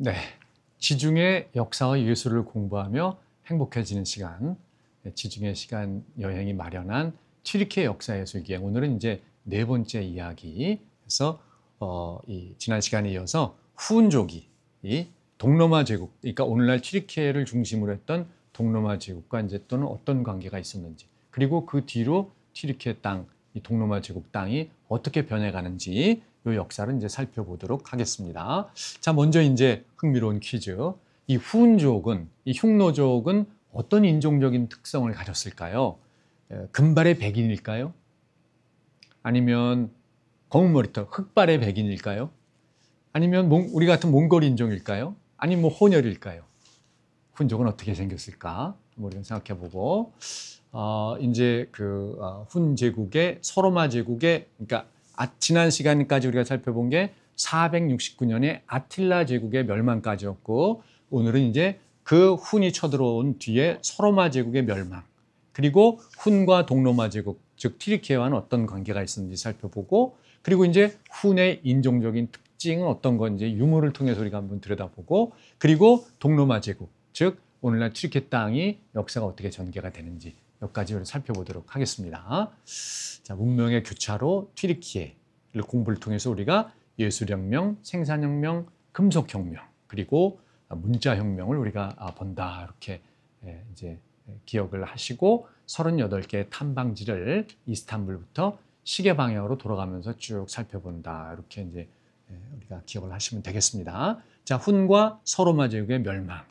네, 지중해 역사와 예술을 공부하며 행복해지는 시간, 지중해 시간 여행이 마련한 튀르키예 역사예술기행. 오늘은 이제 네 번째 이야기에서 이 지난 시간에 이어서 후운족이 이 동로마 제국, 그러니까 오늘날 튀르키예를 중심으로 했던 동로마 제국과 이제 또는 어떤 관계가 있었는지, 그리고 그 뒤로 튀르키예 땅, 이 동로마 제국 땅이 어떻게 변해가는지 이 역사를 이제 살펴보도록 하겠습니다. 자, 먼저 이제 흥미로운 퀴즈. 이 후운족은, 이 흉노족은 어떤 인종적인 특성을 가졌을까요? 금발의 백인일까요? 아니면 검은 머리털, 흑발의 백인일까요? 아니면 우리 같은 몽골 인종일까요? 아니면 뭐 혼혈일까요? 훈족은 어떻게 생겼을까? 우리가 생각해보고, 이제 훈 제국의 서로마 제국의, 그러니까 지난 시간까지 우리가 살펴본 게 469년에 아틸라 제국의 멸망까지였고, 오늘은 이제 그 훈이 쳐들어온 뒤에 서로마 제국의 멸망, 그리고 훈과 동로마 제국, 즉 튀르키예와는 어떤 관계가 있었는지 살펴보고, 그리고 이제 훈의 인종적인 특징은 어떤 건지 유물을 통해서 우리가 한번 들여다보고, 그리고 동로마 제국, 즉 오늘날 튀르키예 땅이 역사가 어떻게 전개가 되는지 여기까지 살펴보도록 하겠습니다. 자, 문명의 교차로 튀르키예를 공부를 통해서 우리가 예술혁명, 생산혁명, 금속혁명, 그리고 문자혁명을 우리가 본다, 이렇게 이제 기억을 하시고 38개의 탐방지를 이스탄불부터 시계 방향으로 돌아가면서 쭉 살펴본다, 이렇게 이제 우리가 기억을 하시면 되겠습니다. 자, 훈과 서로마 제국의 멸망.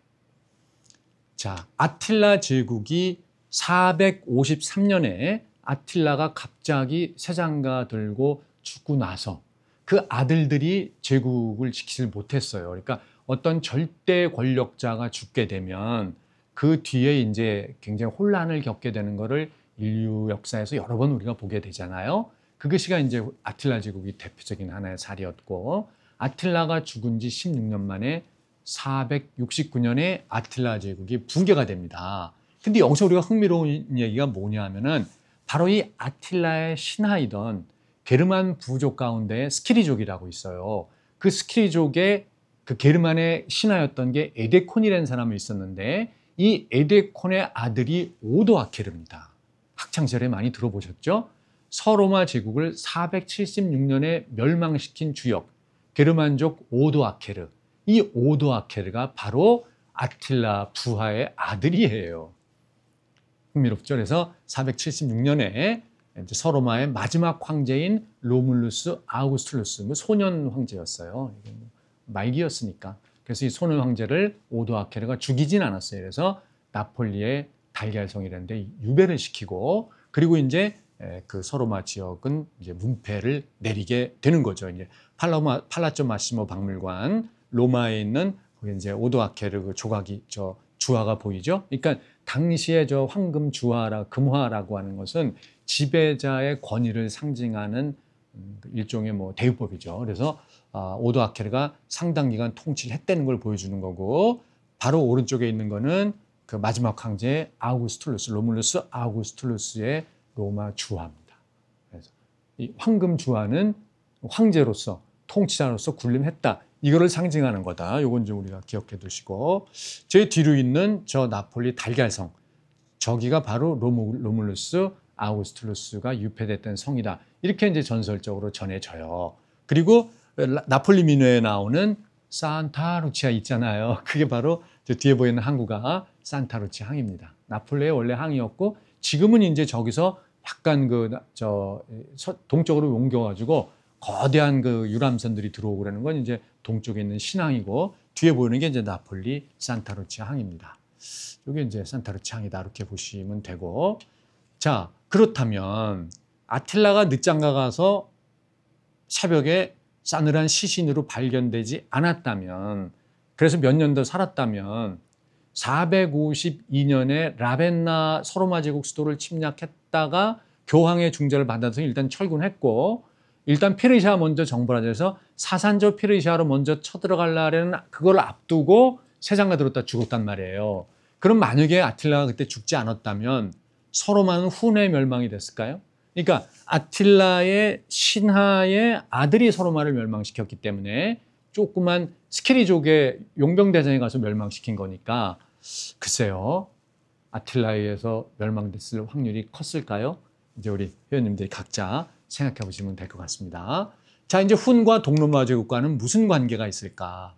자, 아틸라 제국이 453년에 아틸라가 갑자기 세장가 들고 죽고 나서 그 아들들이 제국을 지키지 못했어요. 그러니까 어떤 절대 권력자가 죽게 되면 그 뒤에 이제 굉장히 혼란을 겪게 되는 것을 인류 역사에서 여러 번 우리가 보게 되잖아요. 그것이가 이제 아틸라 제국이 대표적인 하나의 사례였고, 아틸라가 죽은 지 16년 만에 469년에 아틸라 제국이 붕괴가 됩니다. 근데 여기서 우리가 흥미로운 얘기가 뭐냐 하면은 바로 이 아틸라의 신하이던 게르만 부족 가운데 스키리족이라고 있어요. 그 스키리족의 그 게르만의 신하였던 게 에데콘이라는 사람이 있었는데, 이 에데콘의 아들이 오도아케르입니다. 학창시절에 많이 들어보셨죠? 서로마 제국을 476년에 멸망시킨 주역 게르만족 오도아케르. 이 오도아케르가 바로 아틸라 부하의 아들이에요. 흥미롭죠? 그래서 476년에 서로마의 마지막 황제인 로물루스 아우구스툴루스, 소년 황제였어요. 말기였으니까. 그래서 이 소년 황제를 오도아케르가 죽이진 않았어요. 그래서 나폴리의 달걀성이라는 데 유배를 시키고, 그리고 이제 그 서로마 지역은 이제 문패를 내리게 되는 거죠. 이제 팔라조 마시모 박물관, 로마에 있는 거기 이제 오도아케르 그 조각이, 주화가 보이죠. 그러니까 당시에 황금 주화라, 금화라고 하는 것은 지배자의 권위를 상징하는 일종의 대유법이죠. 그래서 오도아케르가 상당 기간 통치를 했다는 걸 보여주는 거고, 바로 오른쪽에 있는 거는 그 마지막 황제 아우구스툴루스, 로물루스 아우구스툴루스의 로마 주화입니다. 그래서 이 황금 주화는 황제로서, 통치자로서 군림했다, 이거를 상징하는 거다. 요건 좀 우리가 기억해 두시고, 제 뒤로 있는 저 나폴리 달걀성, 저기가 바로 로물루스 아우구스툴루스가 유폐됐던 성이다, 이렇게 이제 전설적으로 전해져요. 그리고 나폴리 민요에 나오는 산타 루치아 있잖아요. 그게 바로 저 뒤에 보이는 항구가 산타 루치아 항입니다. 나폴리의 원래 항이었고, 지금은 이제 저기서 약간 동쪽으로 옮겨가지고 거대한 그 유람선들이 들어오고 그러는 건 이제 동쪽에 있는 신항이고, 뒤에 보이는 게 이제 나폴리 산타루치아 항입니다. 이게 이제 산타루치아 항이다, 이렇게 보시면 되고. 자, 그렇다면 아틸라가 늦장가 가서 새벽에 싸늘한 시신으로 발견되지 않았다면, 그래서 몇 년 더 살았다면 452년에 라벤나 서로마 제국 수도를 침략했다가 교황의 중재를 받아서 일단 철군했고, 일단 페르시아 먼저 정벌하자 해서 사산조 페르시아로 먼저 쳐들어가려는 그걸 앞두고 세장가 들었다 죽었단 말이에요. 그럼 만약에 아틸라가 그때 죽지 않았다면 서로마는 훈의 멸망이 됐을까요? 그러니까 아틸라의 신하의 아들이 서로마를 멸망시켰기 때문에 조그만 스키리족의 용병대전에 가서 멸망시킨 거니까 글쎄요. 아틸라에 의해서 멸망됐을 확률이 컸을까요? 이제 우리 회원님들이 각자 생각해 보시면 될 것 같습니다. 자, 이제 훈과 동로마 제국과는 무슨 관계가 있을까?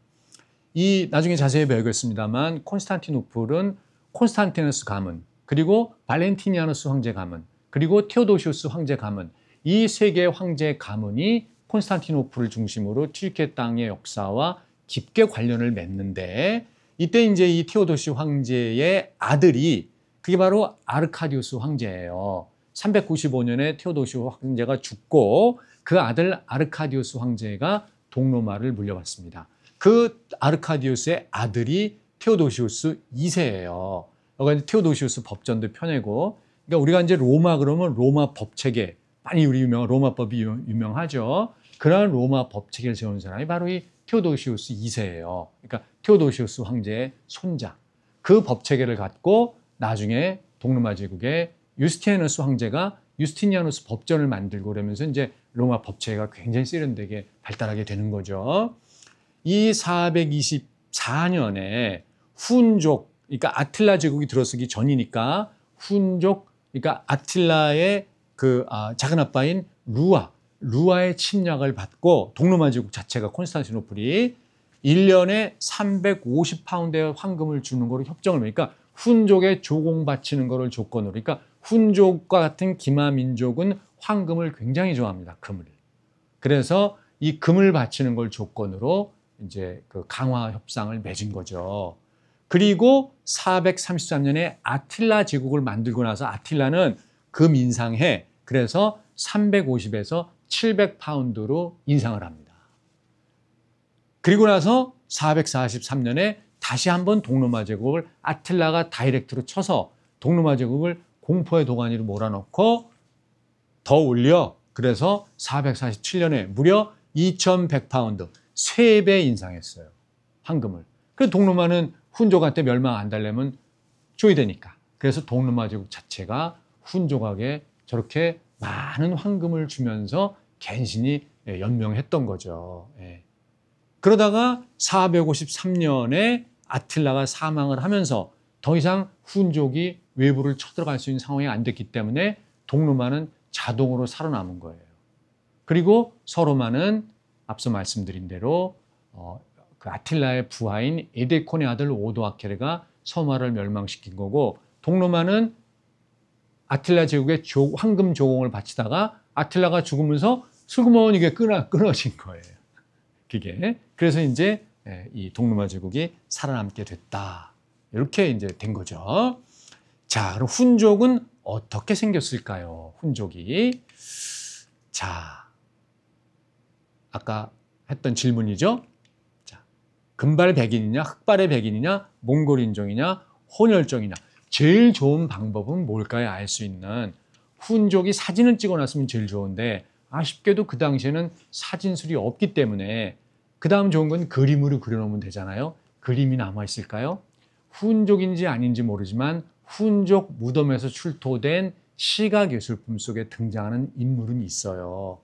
이 나중에 자세히 배우겠습니다만 콘스탄티노플은 콘스탄티누스 가문, 그리고 발렌티니아누스 황제 가문, 그리고 테오도시우스 황제 가문, 이 세 개의 황제 가문이 콘스탄티노플을 중심으로 튀르키예 땅의 역사와 깊게 관련을 맺는데, 이때 이제 이 테오도시 황제의 아들이 그게 바로 아르카디우스 황제예요. 395년에 테오도시 황제가 죽고 그 아들 아르카디우스 황제가 동로마를 물려받습니다. 그 아르카디우스의 아들이 테오도시우스 2세예요. 여기가 테오도시우스 법전도 펴내고, 그러니까 우리가 이제 로마 그러면 로마 법체계, 많이 우리 로마법이 유명하죠. 그런 로마 법체계를 세운 사람이 바로 이 테오도시우스 2세예요. 그러니까 테오도시우스 황제의 손자. 그 법체계를 갖고 나중에 동로마 제국의 유스티니아누스 황제가 유스티니아누스 법전을 만들고 그러면서 이제 로마 법체계가 굉장히 세련되게 발달하게 되는 거죠. 이 424년에 훈족, 그러니까 아틸라 제국이 들어서기 전이니까 훈족, 그러니까 아틸라의 그 작은 아빠인 루아의 침략을 받고 동로마 제국 자체가 콘스탄티노플이 1년에 350파운드의 황금을 주는 거로 협정을 그러니까 훈족에 조공 바치는 거를 조건으로, 그러니까 훈족과 같은 기마 민족은 황금을 굉장히 좋아합니다. 금을. 그래서 이 금을 바치는 걸 조건으로 이제 그 강화 협상을 맺은 거죠. 그리고 433년에 아틸라 제국을 만들고 나서 아틸라는 금 인상해, 그래서 350에서 700파운드로 인상을 합니다. 그리고 나서 443년에 다시 한번 동로마 제국을 아틸라가 다이렉트로 쳐서 동로마 제국을 공포의 도가니로 몰아넣고 더 올려, 그래서 447년에 무려 2100파운드, 3배 인상했어요. 황금을. 그래서 동로마는 훈족한테 멸망 안 달려면 줘야 되니까. 그래서 동로마 제국 자체가 훈족에게 저렇게 많은 황금을 주면서 갠신히 연명했던 거죠. 그러다가 453년에 아틸라가 사망을 하면서 더 이상 훈족이 외부를 쳐들어갈 수 있는 상황이 안 됐기 때문에 동로마는 자동으로 살아남은 거예요. 그리고 서로마는 앞서 말씀드린 대로 그 아틸라의 부하인 에데콘의 아들 오도아케르가 서마를 멸망시킨 거고, 동로마는 아틸라 제국의 황금 조공을 바치다가 아틸라가 죽으면서 슬그머니 이게 끊어진 거예요. 그게. 그래서 이제 이 동로마 제국이 살아남게 됐다. 이렇게 이제 된 거죠. 자, 그럼 훈족은 어떻게 생겼을까요? 훈족이. 자, 아까 했던 질문이죠. 자, 금발 백인이냐, 흑발의 백인이냐, 몽골 인종이냐, 혼혈종이냐. 제일 좋은 방법은 뭘까요? 알 수 있는. 훈족이 사진을 찍어놨으면 제일 좋은데 아쉽게도 그 당시에는 사진술이 없기 때문에 그 다음 좋은 건 그림으로 그려놓으면 되잖아요. 그림이 남아있을까요? 훈족인지 아닌지 모르지만 훈족 무덤에서 출토된 시각예술품 속에 등장하는 인물은 있어요.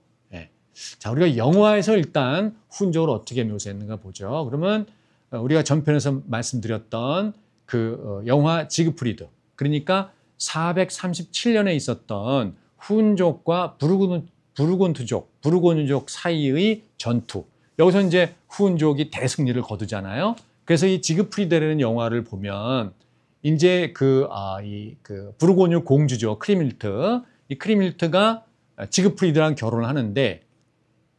자, 우리가 영화에서 일단 훈족을 어떻게 묘사했는가 보죠. 그러면 우리가 전편에서 말씀드렸던 그 영화 지그프리드, 그러니까 437년에 있었던 훈족과 부르고뉴족 사이의 전투. 여기서 이제 훈족이 대승리를 거두잖아요. 그래서 이 지그프리드라는 영화를 보면 이제 그 부르고뉴 공주죠, 크리밀트. 이 크리밀트가 지그프리드랑 결혼을 하는데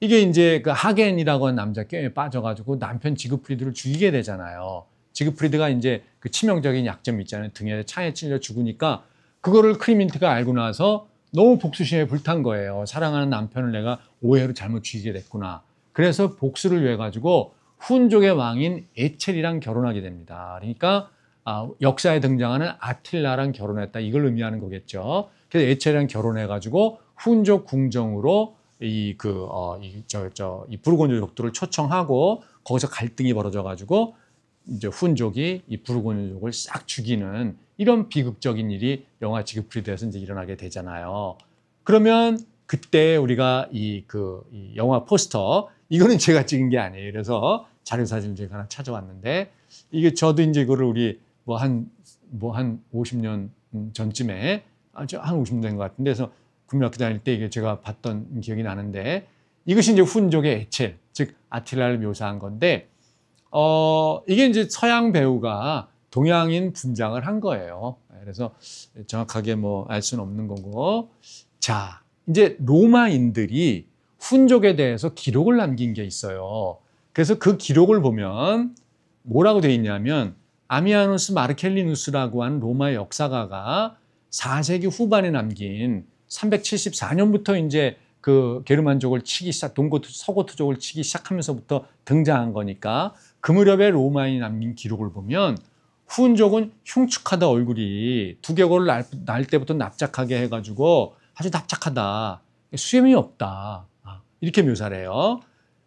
이게 이제 그 하겐이라고 하는 남자 꾀에 빠져가지고 남편 지그프리드를 죽이게 되잖아요. 지그프리드가 이제 그 치명적인 약점이 있잖아요. 등에 창에 찔려 죽으니까 그거를 크리밀트가 알고 나서 너무 복수심에 불탄 거예요. 사랑하는 남편을 내가 오해로 잘못 죽이게 됐구나. 그래서 복수를 위해 가지고 훈족의 왕인 에첼이랑 결혼하게 됩니다. 그러니까 역사에 등장하는 아틸라랑 결혼했다, 이걸 의미하는 거겠죠. 그래서 에첼이랑 결혼해 가지고 훈족 궁정으로 이 부르고뉴족들을 초청하고 거기서 갈등이 벌어져 가지고 이제 훈족이 이 부르고뉴족을 싹 죽이는 이런 비극적인 일이 영화 지그프리드에서 이제 일어나게 되잖아요. 그러면 그때 우리가 이 영화 포스터, 이거는 제가 찍은 게 아니에요. 그래서 자료사진을 제가 하나 찾아왔는데 이게 저도 이제 이거를 우리 한 50년 전쯤에 한 50년 된 것 같은데 그래서 국민학교 다닐 때 이게 제가 봤던 기억이 나는데 이것이 이제 훈족의 에첼, 즉 아틸라를 묘사한 건데 이게 이제 서양 배우가 동양인 분장을 한 거예요. 그래서 정확하게 알 수는 없는 거고. 자, 이제 로마인들이 훈족에 대해서 기록을 남긴 게 있어요. 그래서 그 기록을 보면 뭐라고 돼 있냐면 아미아누스 마르켈리누스라고 하는 로마의 역사가가 4세기 후반에 남긴 374년부터 이제 그 게르만족을 치기 시작, 서고트족을 치기 시작하면서부터 등장한 거니까 그 무렵에 로마인이 남긴 기록을 보면 훈족은 흉측하다 얼굴이 두개골을 날 때부터 납작하게 해가지고 아주 납작하다. 수염이 없다. 이렇게 묘사를 해요.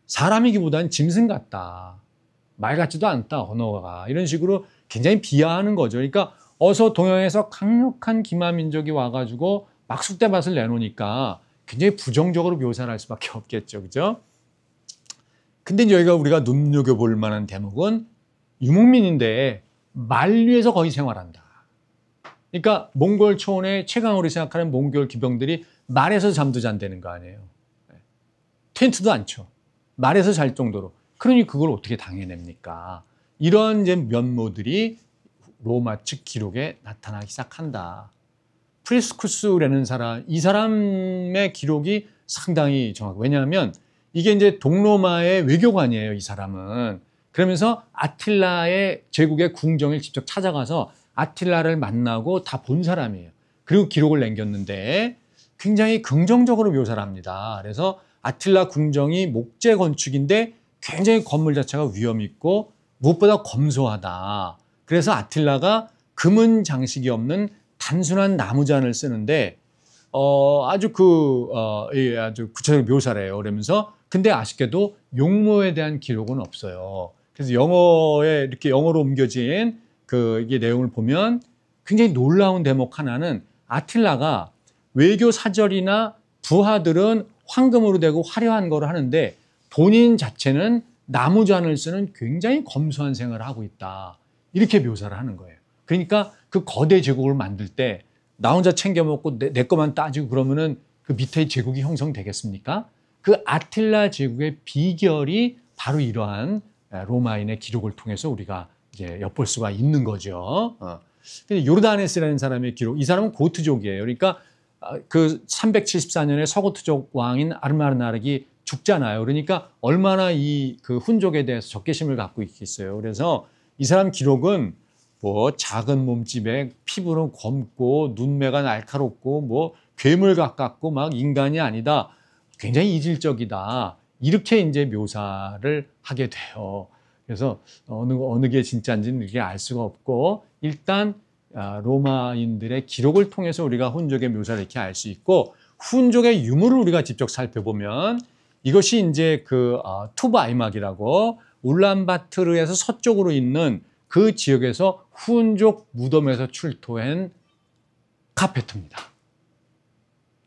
사람이기보다는 짐승 같다. 말 같지도 않다. 언어가. 이런 식으로 굉장히 비하하는 거죠. 그러니까 어서 동양에서 강력한 기마민족이 와가지고 막 쑥대밭을 내놓으니까 굉장히 부정적으로 묘사를 할 수밖에 없겠죠. 그죠? 근데 우리가 눈여겨볼 만한 대목은 유목민인데 만류에서 거의 생활한다. 그러니까 몽골 초원의 최강으로 생각하는 몽골 기병들이 말에서 잠도 잔다는 거 아니에요. 텐트도 안 쳐. 말에서 잘 정도로. 그러니 그걸 어떻게 당해냅니까? 이런 이제 면모들이 로마 측 기록에 나타나기 시작한다. 프리스쿠스라는 사람, 이 사람의 기록이 상당히 정확해요. 왜냐하면 이게 이제 동로마의 외교관이에요, 이 사람은. 그러면서 아틸라의 제국의 궁정을 직접 찾아가서 아틸라를 만나고 다 본 사람이에요. 그리고 기록을 남겼는데 굉장히 긍정적으로 묘사를 합니다. 그래서 아틸라 궁정이 목재 건축인데 굉장히 건물 자체가 위험 있고 무엇보다 검소하다. 그래서 아틸라가 금은 장식이 없는 단순한 나무잔을 쓰는데 아주 구체적으로 묘사를 해요. 그러면서 근데 아쉽게도 용모에 대한 기록은 없어요. 그래서 이렇게 영어로 옮겨진 이게 내용을 보면 굉장히 놀라운 대목 하나는 아틸라가 외교 사절이나 부하들은 황금으로 되고 화려한 거를 하는데 본인 자체는 나무잔을 쓰는 굉장히 검소한 생활을 하고 있다. 이렇게 묘사를 하는 거예요. 그러니까 그 거대 제국을 만들 때 나 혼자 챙겨 먹고 내 것만 따지고 그러면은 그 밑에 제국이 형성되겠습니까? 그 아틸라 제국의 비결이 바로 이러한 로마인의 기록을 통해서 우리가 이제 엿볼 수가 있는 거죠. 근데 요르다네스라는 사람의 기록, 이 사람은 고트족이에요. 그러니까 그 374년에 서고트족 왕인 아르마르나르기 죽잖아요. 그러니까 얼마나 그 훈족에 대해서 적개심을 갖고 있겠어요. 그래서 이 사람 기록은 작은 몸집에 피부는 검고 눈매가 날카롭고 괴물 가깝고 막 인간이 아니다. 굉장히 이질적이다. 이렇게 이제 묘사를 하게 돼요. 그래서 어느 게 진짜인지는 이렇게 알 수가 없고 일단 로마인들의 기록을 통해서 우리가 훈족의 묘사를 이렇게 알 수 있고 훈족의 유물을 우리가 직접 살펴보면 이것이 이제 투브 아이막이라고 울란바토르에서 서쪽으로 있는 그 지역에서 훈족 무덤에서 출토한 카페트입니다.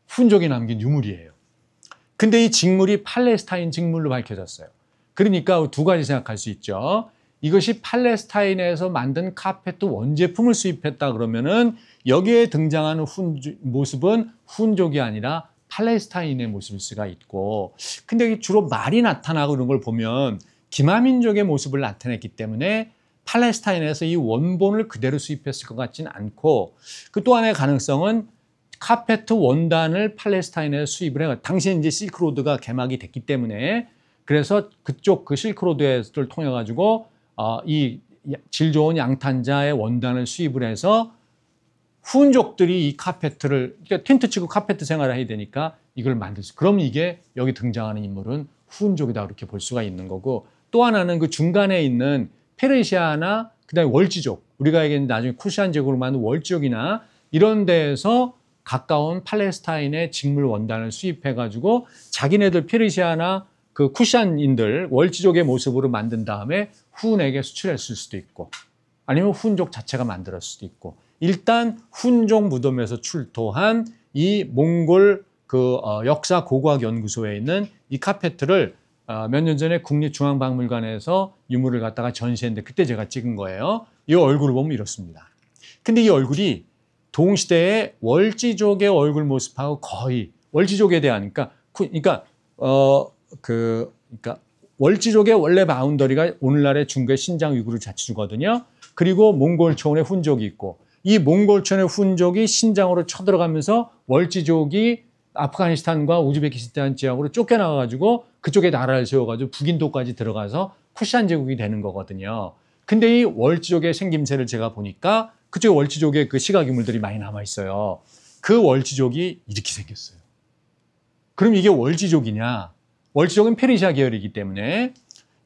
훈족이 남긴 유물이에요. 근데 이 직물이 팔레스타인 직물로 밝혀졌어요. 그러니까 두 가지 생각할 수 있죠. 이것이 팔레스타인에서 만든 카페트 원제품을 수입했다 그러면은 여기에 등장하는 모습은 훈족이 아니라 팔레스타인의 모습일 수가 있고, 근데 주로 말이 나타나고 이런 걸 보면 기마민족의 모습을 나타냈기 때문에 팔레스타인에서 이 원본을 그대로 수입했을 것 같지는 않고, 그 또 하나의 가능성은 카페트 원단을 팔레스타인에서 수입을 해요. 당시에 이제 실크로드가 개막이 됐기 때문에, 그래서 그쪽 그 실크로드를 통해 가지고 이 질 좋은 양탄자의 원단을 수입을 해서 훈족들이 이 카페트를, 그러니까 텐트 치고 카페트 생활을 해야 되니까 이걸 만들 수. 그럼 이게 여기 등장하는 인물은 훈족이다 그렇게 볼 수가 있는 거고, 또 하나는 그 중간에 있는 페르시아나 그다음에 월지족, 우리가 얘기했는 나중에 쿠시안 제국으로 만든 월지족이나 이런 데에서 가까운 팔레스타인의 직물 원단을 수입해 가지고 자기네들 페르시아나 그 쿠시안인들 월지족의 모습으로 만든 다음에 훈에게 수출했을 수도 있고, 아니면 훈족 자체가 만들었을 수도 있고, 일단 훈족 무덤에서 출토한 이 몽골 역사 고고학 연구소에 있는 이 카페트를 몇 년 전에 국립중앙박물관에서 유물을 갖다가 전시했는데 그때 제가 찍은 거예요. 이 얼굴을 보면 이렇습니다. 근데 이 얼굴이 동시대의 월지족의 얼굴 모습하고 거의 월지족에 대한 그러니까 월지족의 원래 바운더리가 오늘날의 중국의 신장 위구르 자치주거든요. 그리고 몽골 초원의 훈족이 있고 이 몽골 초원의 훈족이 신장으로 쳐들어가면서 월지족이 아프가니스탄과 우즈베키스탄 지역으로 쫓겨나가지고 그쪽에 나라를 세워가지고 북인도까지 들어가서 쿠시안 제국이 되는 거거든요. 근데 이 월지족의 생김새를 제가 보니까 그쪽에 월지족의 그 시각 유물들이 많이 남아 있어요. 그 월지족이 이렇게 생겼어요. 그럼 이게 월지족이냐? 월지족은 페르시아 계열이기 때문에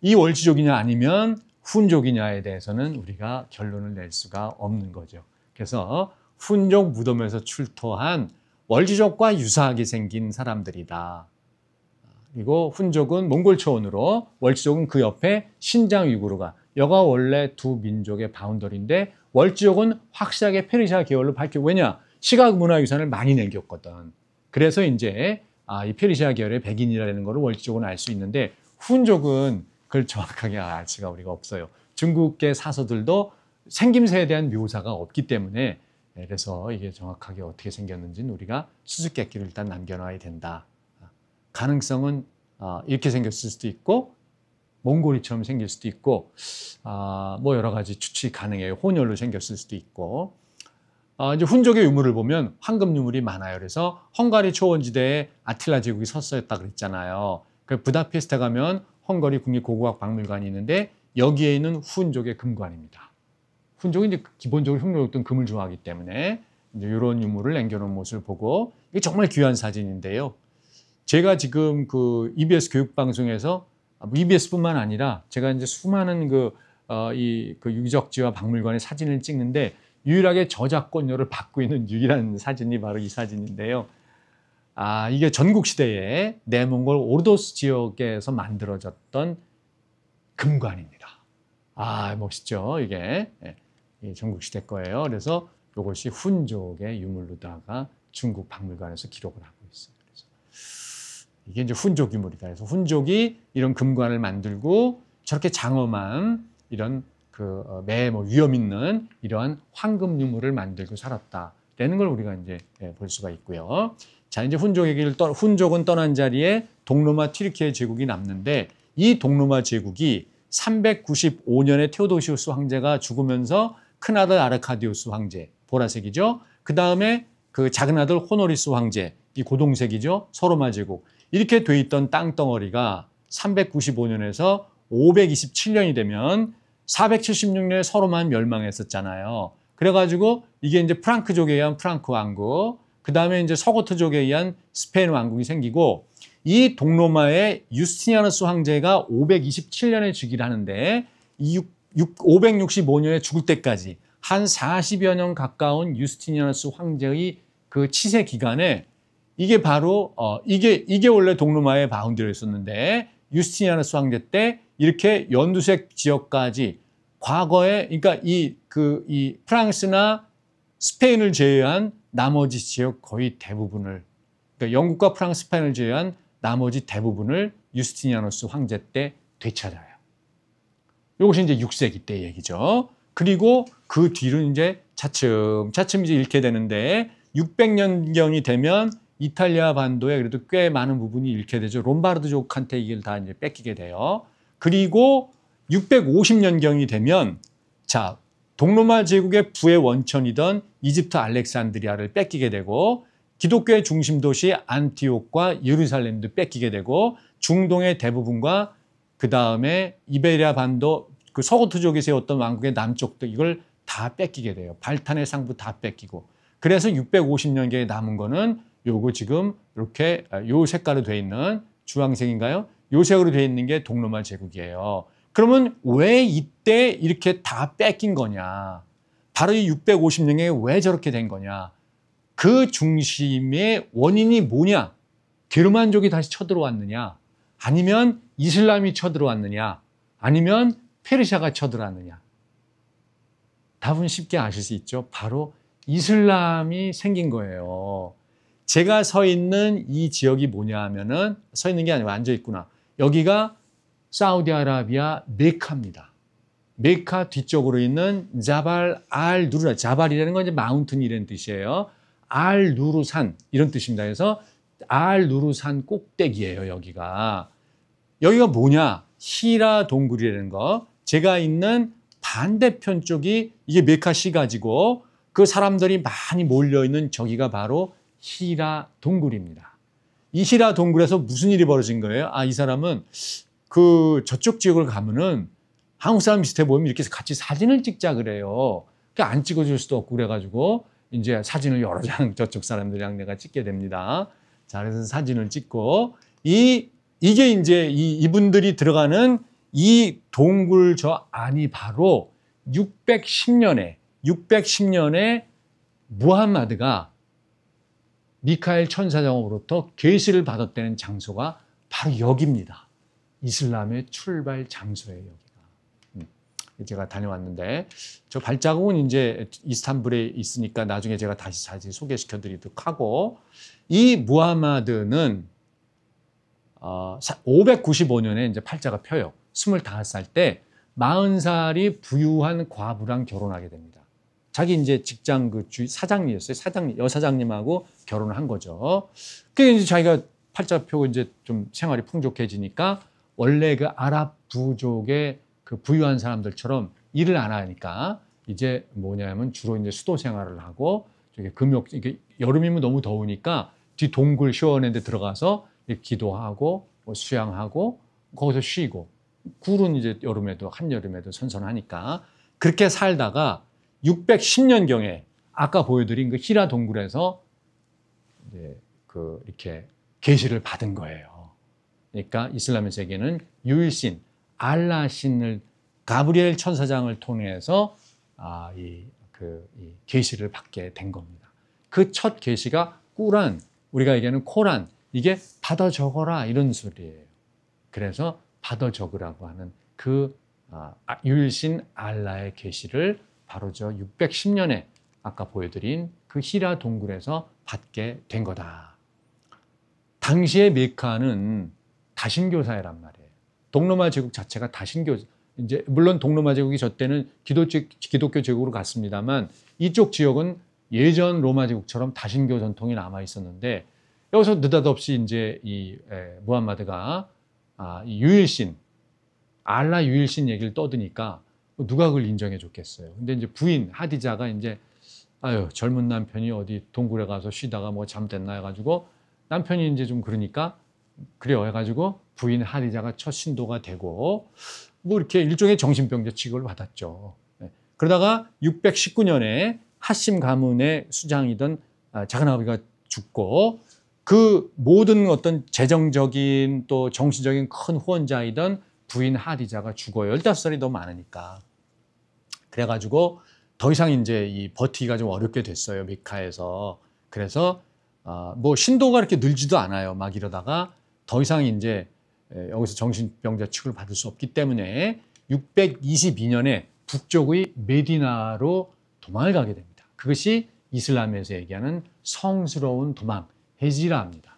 이 월지족이냐 아니면 훈족이냐에 대해서는 우리가 결론을 낼 수가 없는 거죠. 그래서 훈족 무덤에서 출토한 월지족과 유사하게 생긴 사람들이다. 그리고 훈족은 몽골 초원으로 월지족은 그 옆에 신장 위구르가 여가 원래 두 민족의 바운더리인데 월지족은 확실하게 페르시아 계열로 밝히고 왜냐? 시각 문화 유산을 많이 남겼거든. 그래서 이제 이 페르시아 계열의 백인이라는 것을 월지족은 알 수 있는데 훈족은 그걸 정확하게 알 수가 우리가 없어요. 중국계 사서들도 생김새에 대한 묘사가 없기 때문에 그래서 이게 정확하게 어떻게 생겼는지는 우리가 수수께끼를 일단 남겨놔야 된다. 가능성은 이렇게 생겼을 수도 있고 몽골이처럼 생길 수도 있고 뭐 여러 가지 추측이 가능해요. 혼혈로 생겼을 수도 있고 이제 훈족의 유물을 보면 황금 유물이 많아요. 그래서 헝가리 초원지대에 아틸라 제국이 섰었다 그랬잖아요. 그 부다페스트 가면 헝가리 국립고고학 박물관이 있는데 여기에 있는 훈족의 금관입니다. 훈족이 이제 기본적으로 흉노였던 금을 좋아하기 때문에 이제 이런 유물을 남겨놓은 모습을 보고 이게 정말 귀한 사진인데요. 제가 지금 그 EBS 교육방송에서 EBS뿐만 아니라 제가 이제 수많은 그 유적지와 박물관의 사진을 찍는데 유일하게 저작권료를 받고 있는 유일한 사진이 바로 이 사진인데요. 이게 전국시대에 내몽골 오르도스 지역에서 만들어졌던 금관입니다. 멋있죠, 이게. 전국시대 거예요. 그래서 이것이 훈족의 유물로다가 중국 박물관에서 기록을 하고 있어요. 그래서 이게 이제 훈족 유물이다. 그래서 훈족이 이런 금관을 만들고 저렇게 장엄한 이런 위험 있는 이러한 황금 유물을 만들고 살았다라는 걸 우리가 이제 볼 수가 있고요. 자, 이제 훈족은 떠난 자리에 동로마 튀르키예 제국이 남는데 이 동로마 제국이 395년에 테오도시우스 황제가 죽으면서 큰아들 아르카디우스 황제, 보라색이죠. 그 다음에 그 작은아들 호노리스 황제, 이 고동색이죠. 서로마 제국. 이렇게 돼 있던 땅덩어리가 395년에서 527년이 되면 476년에 서로만 멸망했었잖아요. 그래가지고 이게 이제 프랑크족에 의한 프랑크 왕국, 그 다음에 이제 서고트족에 의한 스페인 왕국이 생기고 이 동로마의 유스티니아누스 황제가 527년에 즉위를 하는데 565년에 죽을 때까지 한 40여 년 가까운 유스티니아누스 황제의 그 치세 기간에 이게 바로 이게 원래 동로마의 바운드리였었는데 유스티니아누스 황제 때 이렇게 연두색 지역까지 과거에 그러니까 이 프랑스나 스페인을 제외한 나머지 지역 거의 대부분을 그러니까 영국과 프랑스, 스페인을 제외한 나머지 대부분을 유스티니아누스 황제 때 되찾아요. 이것이 이제 6세기 때 얘기죠. 그리고 그 뒤로 이제 차츰 이제 잃게 되는데 600년경이 되면 이탈리아 반도에 그래도 꽤 많은 부분이 잃게 되죠. 롬바르드족한테 이걸 다 이제 뺏기게 돼요. 그리고 650년경이 되면 자, 동로마 제국의 부의 원천이던 이집트 알렉산드리아를 뺏기게 되고 기독교의 중심 도시 안티옥과 예루살렘도 뺏기게 되고 중동의 대부분과 그 다음에 이베리아 반도 그 서고트족이 세웠던 왕국의 남쪽도 이걸 다 뺏기게 돼요. 발탄의 상부 다 뺏기고. 그래서 650년경에 남은 거는 요거 지금 이렇게 요 색깔로 되어 있는 주황색인가요? 요 색으로 되어 있는 게 동로마 제국이에요. 그러면 왜 이때 이렇게 다 뺏긴 거냐? 바로 이 650년경에 왜 저렇게 된 거냐? 그 중심의 원인이 뭐냐? 게르만족이 다시 쳐들어왔느냐? 아니면 이슬람이 쳐들어왔느냐? 아니면 페르시아가 쳐들어왔느냐? 답은 쉽게 아실 수 있죠. 바로 이슬람이 생긴 거예요. 제가 서 있는 이 지역이 뭐냐 하면은 서 있는 게 아니고 앉아 있구나. 여기가 사우디아라비아 메카입니다. 메카 뒤쪽으로 있는 자발 알 누르산, 자발이라는 건 이제 마운틴이라는 뜻이에요. 알 누르산 이런 뜻입니다. 그래서 알 누르산 꼭대기예요. 여기가 뭐냐? 히라 동굴이라는 거. 제가 있는 반대편 쪽이 이게 메카 시가지고 그 사람들이 많이 몰려 있는 저기가 바로 히라 동굴입니다. 이 히라 동굴에서 무슨 일이 벌어진 거예요? 아, 이 사람은 그 저쪽 지역을 가면은 한국 사람 비슷해 보이면 이렇게 같이 사진을 찍자 그래요. 그러니까 안 찍어줄 수도 없고 그래가지고 이제 사진을 여러 장 저쪽 사람들이랑 내가 찍게 됩니다. 자, 그래서 사진을 찍고 이게 이제 이분들이 들어가는 이 동굴 저 안이 바로 610년에 무함마드가 미카엘 천사장으로부터 계시를 받았다는 장소가 바로 여기입니다. 이슬람의 출발 장소예요, 여기가. 제가 다녀왔는데 저 발자국은 이제 이스탄불에 있으니까 나중에 제가 다시 소개시켜 드리도록 하고, 이 무함마드는 595년에 이제 팔자가 펴요. 25살 때 40살이 부유한 과부랑 결혼하게 됩니다. 자기 이제 직장 그 사장님이었어요. 여사장님하고 결혼을 한 거죠. 그게 이제 자기가 팔자 펴고 이제 좀 생활이 풍족해지니까 원래 그 아랍 부족의 그 부유한 사람들처럼 일을 안 하니까 이제 뭐냐면 주로 이제 수도 생활을 하고 이게 여름이면 너무 더우니까 뒤 동굴 시원한 데 들어가서 기도하고 수양하고 거기서 쉬고, 굴은 이제 여름에도 한여름에도 선선하니까 그렇게 살다가 610년경에 아까 보여드린 그 히라 동굴에서 이제 이렇게 계시를 받은 거예요. 그러니까 이슬람의 세계는 유일신 알라 신을 가브리엘 천사장을 통해서 이 계시를 받게 된 겁니다. 그 첫 계시가 꾸란, 우리가 얘기하는 코란, 이게 받아 적어라 이런 소리예요. 그래서 받아 적으라고 하는 그 유일신 알라의 계시를 바로 저 610년에 아까 보여드린 그 히라 동굴에서 받게 된 거다. 당시의 메카는 다신교사란 말이에요. 동로마 제국 자체가 이제 물론 동로마 제국이 저 때는 기독교 제국으로 갔습니다만 이쪽 지역은 예전 로마 제국처럼 다신교 전통이 남아 있었는데, 여기서 느닷없이 이제 이 무함마드가 이 유일신 알라 유일신 얘기를 떠드니까 누가 그걸 인정해 줬겠어요. 근데 이제 부인 하디자가 이제 젊은 남편이 어디 동굴에 가서 쉬다가 뭐 잠됐나 해가지고 남편이 이제 좀 그러니까 그래요 해가지고 부인 하디자가 첫 신도가 되고 뭐 이렇게 일종의 정신병자 취급을 받았죠. 그러다가 619년에 하심 가문의 수장이던 작은 아버지가 죽고 그 모든 어떤 재정적인 또 정신적인 큰 후원자이던 부인 하디자가 죽어요. 15살이 너무 많으니까. 그래가지고 더 이상 이제 버티기가 좀 어렵게 됐어요, 메카에서. 그래서 뭐 신도가 이렇게 늘지도 않아요. 막 이러다가 더 이상 이제 여기서 정신병자 취급을 받을 수 없기 때문에 622년에 북쪽의 메디나로 도망을 가게 됩니다. 그것이 이슬람에서 얘기하는 성스러운 도망, 헤지라입니다.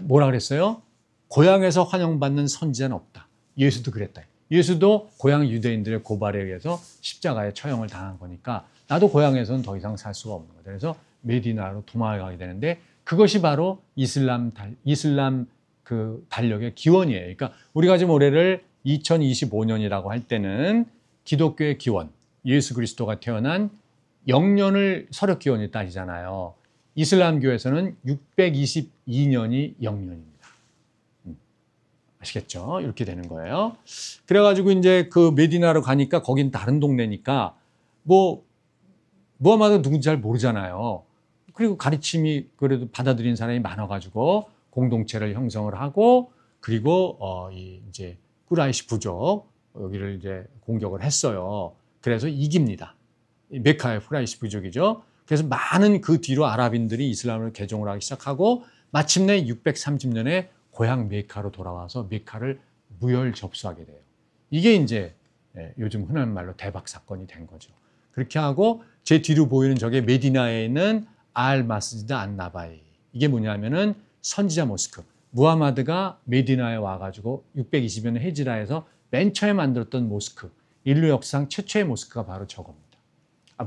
뭐라 그랬어요? 고향에서 환영받는 선지자는 없다. 예수도 그랬다. 예수도 고향 유대인들의 고발에 의해서 십자가에 처형을 당한 거니까 나도 고향에서는 더 이상 살 수가 없는 거다. 그래서 메디나로 도망을 가게 되는데 그것이 바로 이슬람 그 달력의 기원이에요. 그러니까 우리가 지금 올해를 2025년이라고 할 때는 기독교의 기원, 예수 그리스도가 태어난 영년을 서력 기원이 따지잖아요. 이슬람교에서는 622년이 영년입니다. 아시겠죠? 이렇게 되는 거예요. 그래가지고 이제 그 메디나로 가니까 거긴 다른 동네니까 뭐 무함마드가 누군지 잘 모르잖아요. 그리고 가르침이 그래도 받아들인 사람이 많아가지고 공동체를 형성을 하고 그리고 이제 꾸라이시 부족 여기를 이제 공격을 했어요. 그래서 이깁니다. 메카의 꾸라이시 부족이죠. 그래서 많은 그 뒤로 아랍인들이 이슬람을 개종을 하기 시작하고 마침내 630년에 고향 메카로 돌아와서 메카를 무혈 접수하게 돼요. 이게 이제 요즘 흔한 말로 대박 사건이 된 거죠. 그렇게 하고 제 뒤로 보이는 저게 메디나에 있는 알 마스지드 안 나바이. 이게 뭐냐면은 선지자 모스크. 무하마드가 메디나에 와가지고 620년 헤지라에서 맨 처음에 만들었던 모스크, 인류 역사상 최초의 모스크가 바로 저겁니다.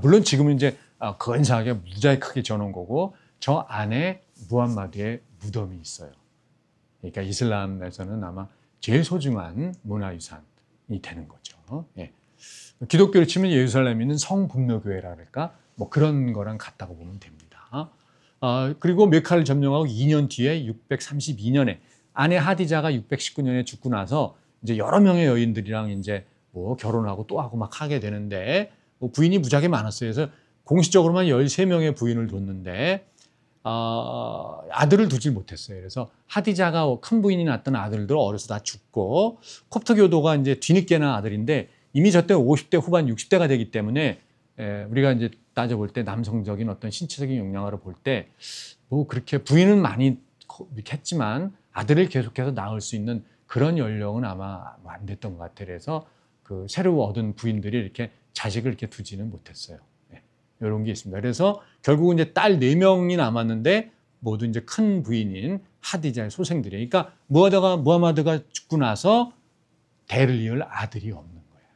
물론 지금은 이제 근사하게 무지하게 크게 지어놓은 거고 저 안에 무함마드의 무덤이 있어요. 그러니까 이슬람에서는 아마 제일 소중한 문화유산이 되는 거죠. 예. 기독교로 치면 예루살렘에 있는 성분묘교회라 할까? 뭐 그런 거랑 같다고 보면 됩니다. 그리고 메카를 점령하고 2년 뒤에 632년에 아내 하디자가 619년에 죽고 나서 이제 여러 명의 여인들이랑 이제 뭐 결혼하고 또 하고 막 하게 되는데 뭐 부인이 무지하게 많았어요. 그래서 공식적으로만 13명의 부인을 뒀는데 아들을 두질 못했어요. 그래서 하디자가 큰 부인이 낳았던 아들들 어려서 다 죽고 콥트교도가 이제 뒤늦게 낳은 아들인데 이미 저때 50대 후반 60대가 되기 때문에 우리가 이제 따져볼 때 남성적인 어떤 신체적인 역량으로 볼 때 뭐 그렇게 부인은 많이 했지만 아들을 계속해서 낳을 수 있는 그런 연령은 아마 안 됐던 것 같아요. 그래서 그 새로 얻은 부인들이 이렇게 자식을 이렇게 두지는 못했어요. 이런 게 있습니다. 그래서 결국은 이제 딸 4명이 남았는데 모두 이제 큰 부인인 하디자의 소생들이에요. 그러니까 무하마드가 죽고 나서 대를 이을 아들이 없는 거예요.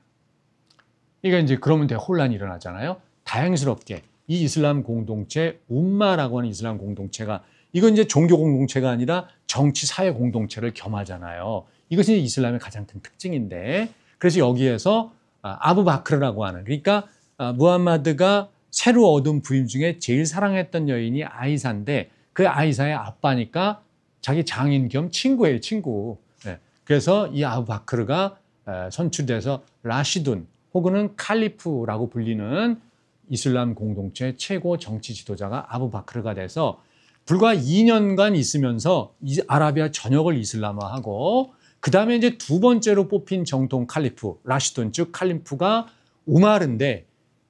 그러니까 이제 그러면 되게 혼란이 일어나잖아요. 다행스럽게 이 이슬람 공동체, 움마라고 하는 이슬람 공동체가 이건 이제 종교 공동체가 아니라 정치 사회 공동체를 겸하잖아요. 이것이 이슬람의 가장 큰 특징인데 그래서 여기에서 아부바크르라고 하는 그러니까 무함마드가 새로 얻은 부인 중에 제일 사랑했던 여인이 아이사인데 그 아이사의 아빠니까 자기 장인 겸 친구예요, 친구. 그래서 이 아부바크르가 선출돼서 라시둔 혹은 칼리프라고 불리는 이슬람 공동체 최고 정치 지도자가 아부바크르가 돼서 불과 2년간 있으면서 아라비아 전역을 이슬람화하고 그 다음에 이제 두 번째로 뽑힌 정통 칼리프, 라시둔 즉 칼리프가 우마르인데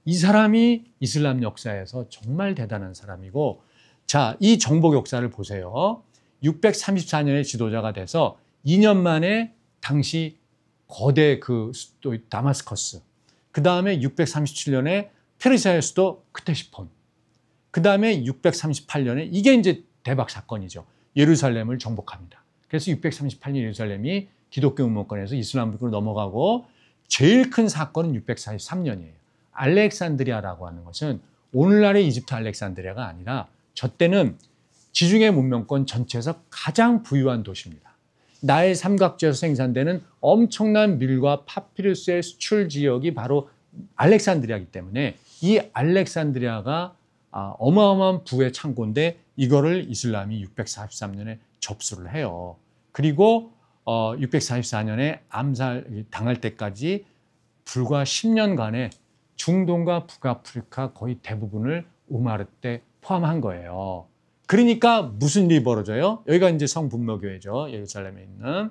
이 사람이 이슬람 역사에서 정말 대단한 사람이고 자, 이 정복 역사를 보세요. 634년에 지도자가 돼서 2년 만에 당시 거대 그 수도 다마스커스 그 다음에 637년에 페르시아의 수도 크테시폰 그 다음에 638년에 이게 이제 대박 사건이죠. 예루살렘을 정복합니다. 그래서 638년 예루살렘이 기독교 문명권에서 이슬람으로 넘어가고 제일 큰 사건은 643년이에요. 알렉산드리아라고 하는 것은 오늘날의 이집트 알렉산드리아가 아니라 저 때는 지중해 문명권 전체에서 가장 부유한 도시입니다. 나일 삼각지에서 생산되는 엄청난 밀과 파피루스의 수출 지역이 바로 알렉산드리아이기 때문에 이 알렉산드리아가 어마어마한 부의 창고인데 이거를 이슬람이 643년에 접수를 해요. 그리고 644년에 암살 당할 때까지 불과 10년간에 중동과 북아프리카 거의 대부분을 우마르 때 포함한 거예요. 그러니까 무슨 일이 벌어져요? 여기가 이제 성분묘교회죠. 예루살렘에 있는.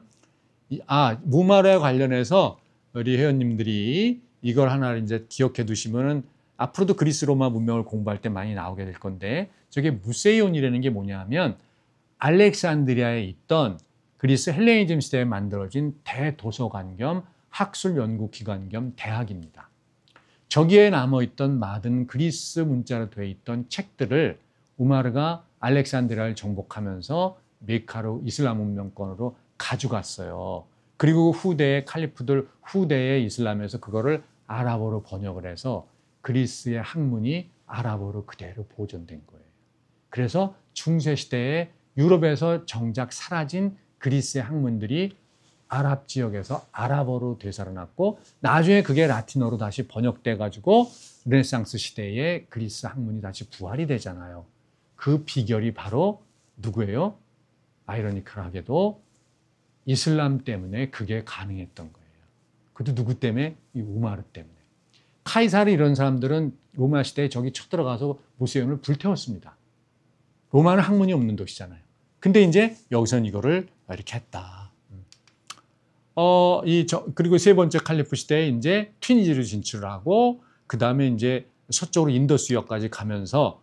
우마르에 관련해서 우리 회원님들이 이걸 하나 이제 기억해 두시면은 앞으로도 그리스 로마 문명을 공부할 때 많이 나오게 될 건데 저게 무세이온이라는 게 뭐냐면 알렉산드리아에 있던 그리스 헬레니즘 시대에 만들어진 대도서관 겸 학술 연구기관 겸 대학입니다. 저기에 남아있던 많은 그리스 문자로 되어 있던 책들을 우마르가 알렉산드리아를 정복하면서 메카로 이슬람 문명권으로 가져갔어요. 그리고 후대의 칼리프들 후대의 이슬람에서 그거를 아랍어로 번역을 해서 그리스의 학문이 아랍어로 그대로 보존된 거예요. 그래서 중세시대에 유럽에서 정작 사라진 그리스의 학문들이 아랍 지역에서 아랍어로 되살아났고 나중에 그게 라틴어로 다시 번역돼 가지고 르네상스 시대에 그리스 학문이 다시 부활이 되잖아요. 그 비결이 바로 누구예요? 아이러니컬하게도 이슬람 때문에 그게 가능했던 거예요. 그것도 누구 때문에? 이 우마르 때문에. 카이사르 이런 사람들은 로마 시대에 저기 쳐들어가서 무세온을 불태웠습니다. 로마는 학문이 없는 도시잖아요. 근데 이제 여기서는 이거를 이렇게 했다. 그리고 세 번째 칼리프 시대에 이제 튀니지를 진출하고 그 다음에 이제 서쪽으로 인더스역까지 가면서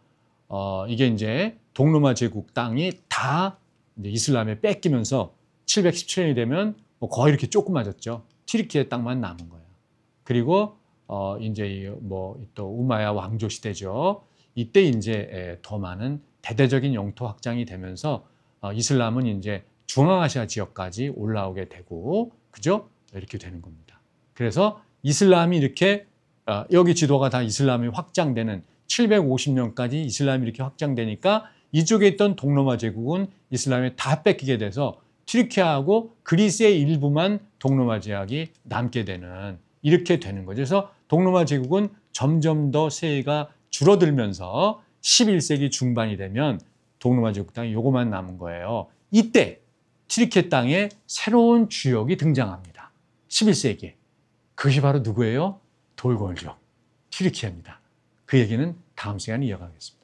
이게 이제 동로마 제국 땅이 다 이제 이슬람에 뺏기면서 717년이 되면 뭐 거의 이렇게 조그마졌죠. 튀르키예 땅만 남은 거예요. 그리고 이제 뭐 또 우마야 왕조 시대죠. 이때 이제 더 많은 대대적인 영토 확장이 되면서 이슬람은 이제 중앙아시아 지역까지 올라오게 되고, 그죠? 이렇게 되는 겁니다. 그래서 이슬람이 이렇게 여기 지도가 다 이슬람이 확장되는 750년까지 이슬람이 이렇게 확장되니까 이쪽에 있던 동로마 제국은 이슬람에 다 뺏기게 돼서 튀르키예하고 그리스의 일부만 동로마 제국이 남게 되는, 이렇게 되는 거죠. 그래서 동로마 제국은 점점 더 세계가 줄어들면서 11세기 중반이 되면 동로마 제국 땅이 요거만 남은 거예요. 이때 튀르키예 땅에 새로운 주역이 등장합니다. 11세기에. 그것이 바로 누구예요? 돌고래족, 튀르키예입니다. 그 얘기는 다음 시간에 이어가겠습니다.